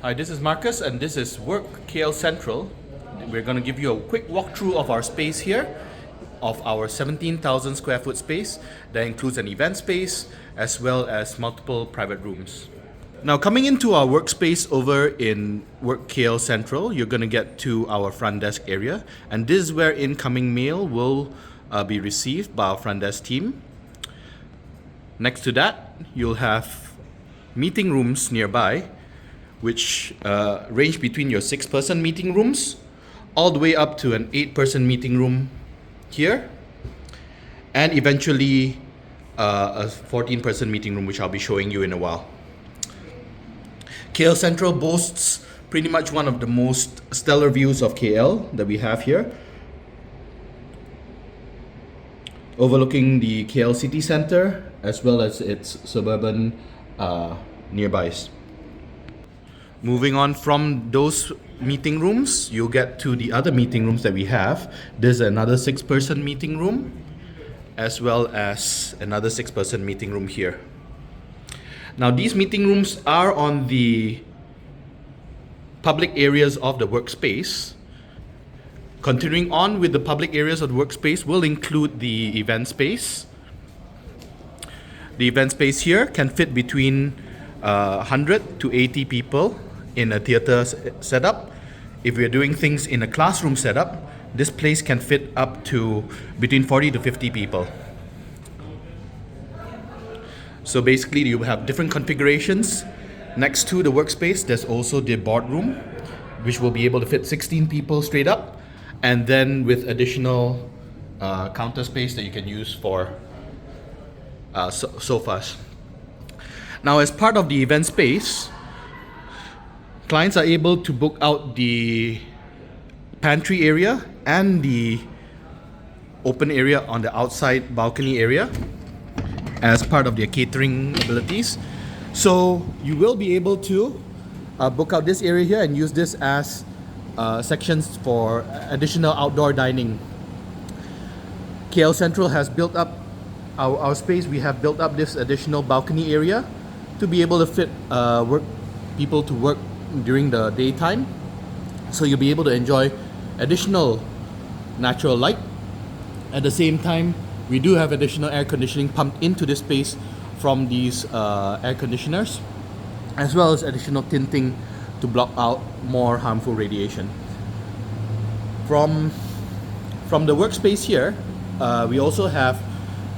Hi, this is Marcus and this is WORQ KL Sentral. We're going to give you a quick walkthrough of our space here, of our 17,000 square foot space that includes an event space as well as multiple private rooms. Now coming into our workspace over in WORQ KL Sentral, you're going to get to our front desk area, and this is where incoming mail will be received by our front desk team. Next to that, you'll have meeting rooms nearby, which range between your 6-person meeting rooms all the way up to an 8-person meeting room here, and eventually a 14-person meeting room, which I'll be showing you in a while. KL Sentral boasts pretty much one of the most stellar views of KL that we have here, overlooking the KL city center as well as its suburban nearbys. Moving on from those meeting rooms, you'll get to the other meeting rooms that we have. There's another 6-person meeting room as well as another 6-person meeting room here. Now these meeting rooms are on the public areas of the workspace. Continuing on with the public areas of the workspace will include the event space. The event space here can fit between 100 to 80 people in a theater setup. If we're doing things in a classroom setup, this place can fit up to between 40 to 50 people. So basically you have different configurations. Next to the workspace, there's also the boardroom, which will be able to fit 16 people straight up, and then with additional counter space that you can use for sofas. Now, as part of the event space, clients are able to book out the pantry area and the open area on the outside balcony area as part of their catering abilities. So you will be able to book out this area here and use this as sections for additional outdoor dining. KL Sentral has built up our space. We have built up this additional balcony area to be able to fit people to work during the daytime. So you'll be able to enjoy additional natural light. At the same time, we do have additional air conditioning pumped into this space from these air conditioners, as well as additional tinting to block out more harmful radiation. From the workspace here, we also have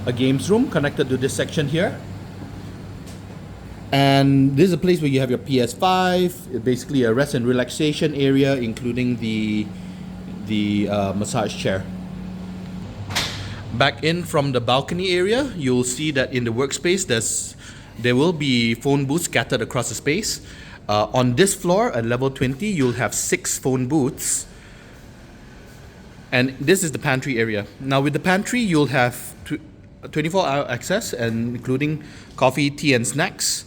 a games room connected to this section here. And this is a place where you have your PS5, basically a rest and relaxation area, including the massage chair. Back in from the balcony area, you'll see that in the workspace there will be phone booths scattered across the space. On this floor at level 20, you'll have 6 phone booths. And this is the pantry area. Now with the pantry, you'll have 24-hour access, and including coffee, tea, and snacks.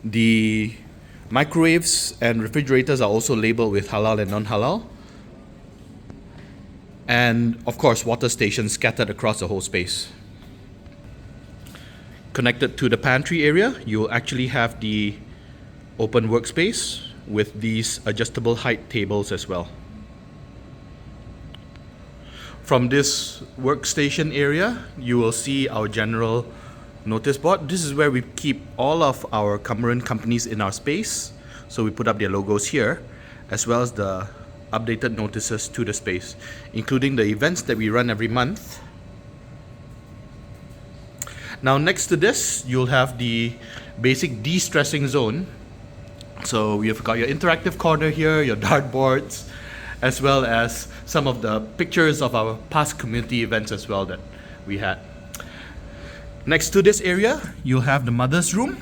The microwaves and refrigerators are also labeled with halal and non-halal. And of course, water stations scattered across the whole space. Connected to the pantry area, you'll actually have the open workspace with these adjustable height tables as well. From this workstation area, you will see our general notice board. This is where we keep all of our current companies in our space. So we put up their logos here, as well as the updated notices to the space, including the events that we run every month. Now next to this, you'll have the basic de-stressing zone. So you've got your interactive corner here, your dartboards, as well as some of the pictures of our past community events as well that we had. Next to this area, you'll have the mother's room.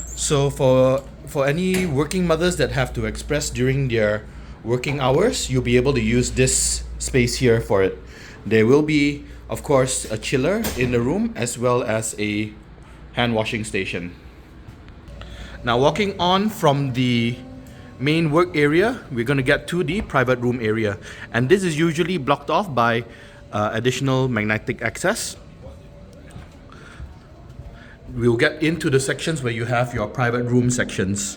So for any working mothers that have to express during their working hours, you'll be able to use this space here for it. There will be, of course, a chiller in the room as well as a hand washing station. Now walking on from the main work area, we're going to get to the private room area, and this is usually blocked off by additional magnetic access. We'll get into the sections where you have your private room sections.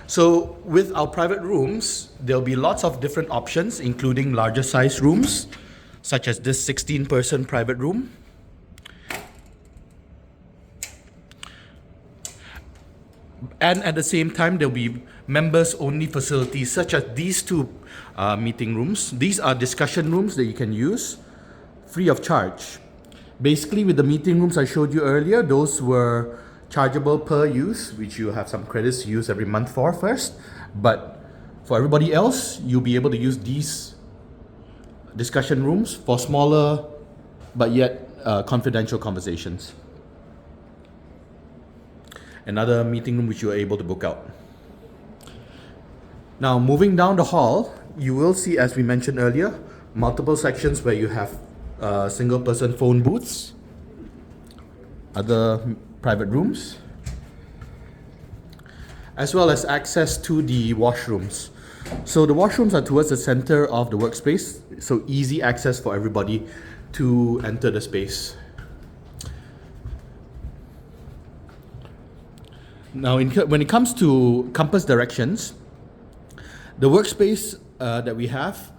So with our private rooms, there'll be lots of different options, including larger size rooms, such as this 16-person private room. And at the same time, there'll be members-only facilities, such as these two meeting rooms. These are discussion rooms that you can use free of charge. Basically, with the meeting rooms I showed you earlier, those were chargeable per use, which you have some credits to use every month for first. But for everybody else, you'll be able to use these discussion rooms for smaller but yet confidential conversations. Another meeting room which you are able to book out. Now, moving down the hall, you will see, as we mentioned earlier, multiple sections where you have single person phone booths, other private rooms, as well as access to the washrooms. So the washrooms are towards the center of the workspace, so easy access for everybody to enter the space. Now, when it comes to compass directions, the workspace that we have,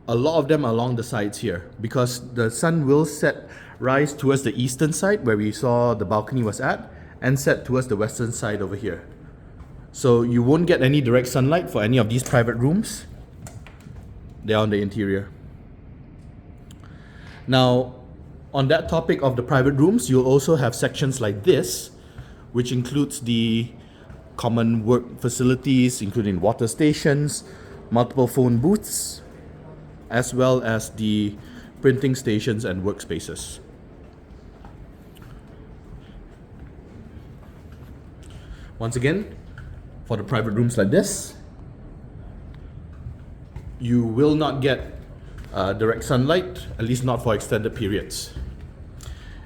a lot of them are along the sides here, because the sun will rise towards the eastern side where we saw the balcony was at, and set towards the western side over here. So you won't get any direct sunlight for any of these private rooms. They're on the interior. Now, on that topic of the private rooms, you'll also have sections like this, which includes the common work facilities, including water stations, multiple phone booths, as well as the printing stations and workspaces. Once again, for the private rooms like this, you will not get direct sunlight, at least not for extended periods.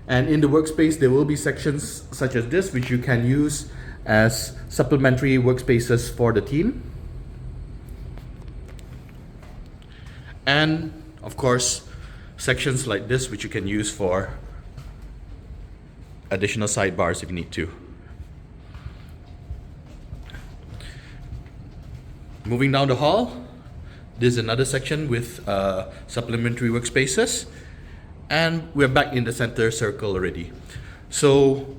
And in the workspace, there will be sections such as this, which you can use as supplementary workspaces for the team. And of course, sections like this, which you can use for additional sidebars if you need to. Moving down the hall, there's another section with supplementary workspaces. And we're back in the center circle already. So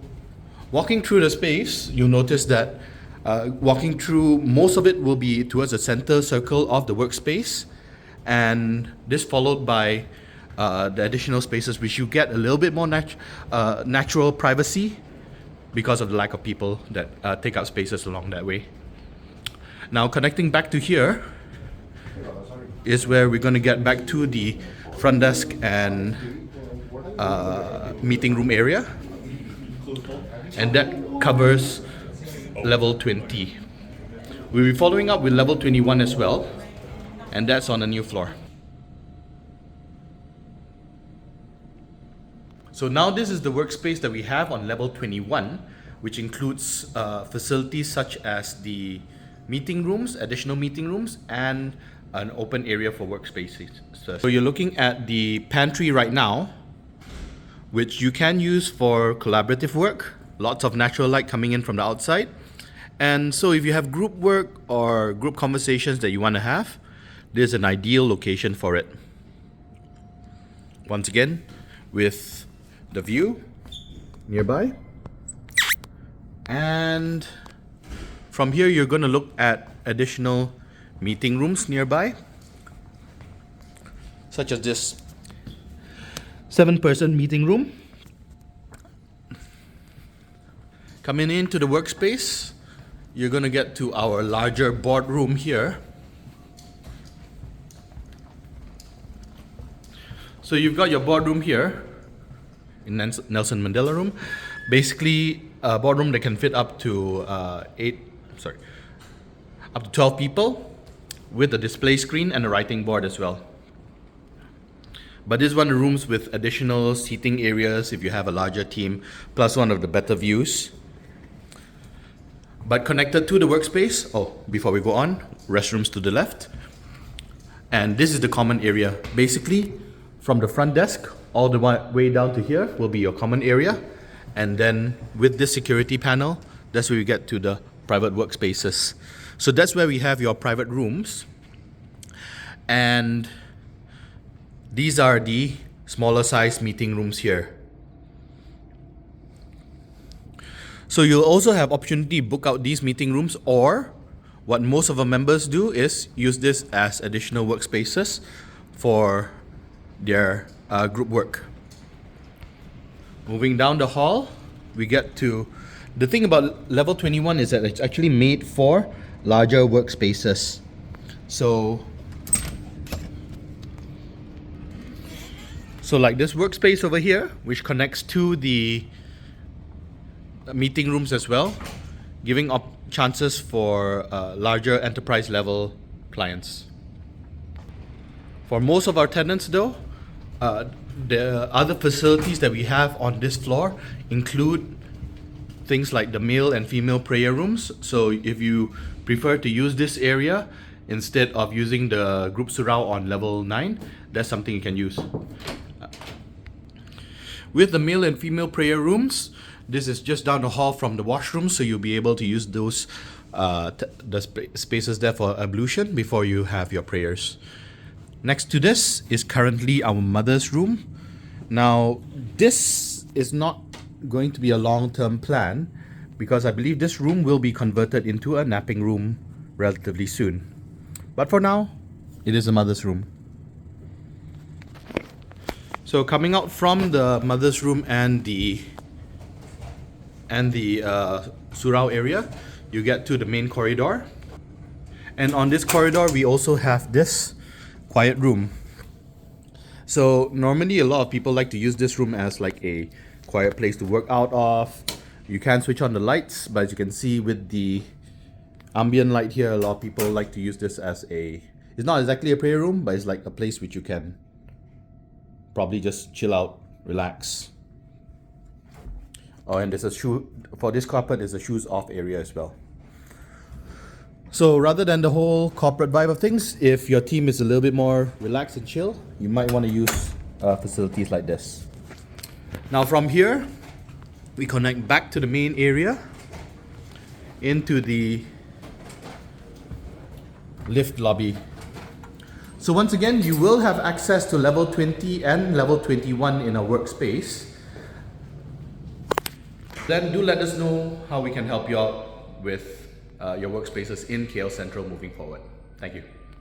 walking through the space, you'll notice that walking through, most of it will be towards the center circle of the workspace. And this followed by the additional spaces, which you get a little bit more natural privacy because of the lack of people that take up spaces along that way. Now, connecting back to here is where we're going to get back to the front desk and meeting room area, and that covers level 20. We'll be following up with level 21 as well, and that's on a new floor. So now this is the workspace that we have on level 21, which includes facilities such as the meeting rooms, additional meeting rooms, and an open area for workspaces. So you're looking at the pantry right now, which you can use for collaborative work, lots of natural light coming in from the outside. And so if you have group work or group conversations that you want to have, there's an ideal location for it. Once again, with the view nearby. And from here, you're going to look at additional meeting rooms nearby, such as this 7-person meeting room. Coming into the workspace, you're going to get to our larger boardroom here. So you've got your boardroom here in Nelson Mandela room. Basically, a boardroom that can fit up to up to 12 people, with a display screen and a writing board as well. But this is one of the rooms with additional seating areas if you have a larger team, plus one of the better views. But connected to the workspace, before we go on, restrooms to the left. And this is the common area. Basically, from the front desk all the way down to here will be your common area. And then with this security panel, that's where you get to the private workspaces. So that's where we have your private rooms. And these are the smaller size meeting rooms here. So you'll also have opportunity to book out these meeting rooms, or what most of our members do is use this as additional workspaces for their group work. Moving down the hall, we get to, the thing about level 21 is that it's actually made for larger workspaces. So like this workspace over here, which connects to the meeting rooms as well, giving up chances for larger enterprise level clients. For most of our tenants though, the other facilities that we have on this floor include things like the male and female prayer rooms. So if you prefer to use this area instead of using the group surround on level 9, that's something you can use. With the male and female prayer rooms, this is just down the hall from the washroom, so you'll be able to use those spaces there for ablution before you have your prayers. Next to this is currently our mother's room. Now, this is not going to be a long-term plan because I believe this room will be converted into a napping room relatively soon. But for now, it is a mother's room. So coming out from the mother's room and the surau area, you get to the main corridor. And on this corridor, we also have this quiet room. So normally a lot of people like to use this room as like a quiet place to work out of. You can switch on the lights, but as you can see with the ambient light here, a lot of people like to use this as it's not exactly a prayer room, but it's like a place which you can probably just chill out, relax. Oh, and there's a shoe, for this carpet, there's a shoes off area as well. So rather than the whole corporate vibe of things, if your team is a little bit more relaxed and chill, you might want to use facilities like this. Now from here, we connect back to the main area into the lift lobby. So once again, you will have access to level 20 and level 21 in our workspace. Then do let us know how we can help you out with your workspaces in KL Sentral moving forward. Thank you.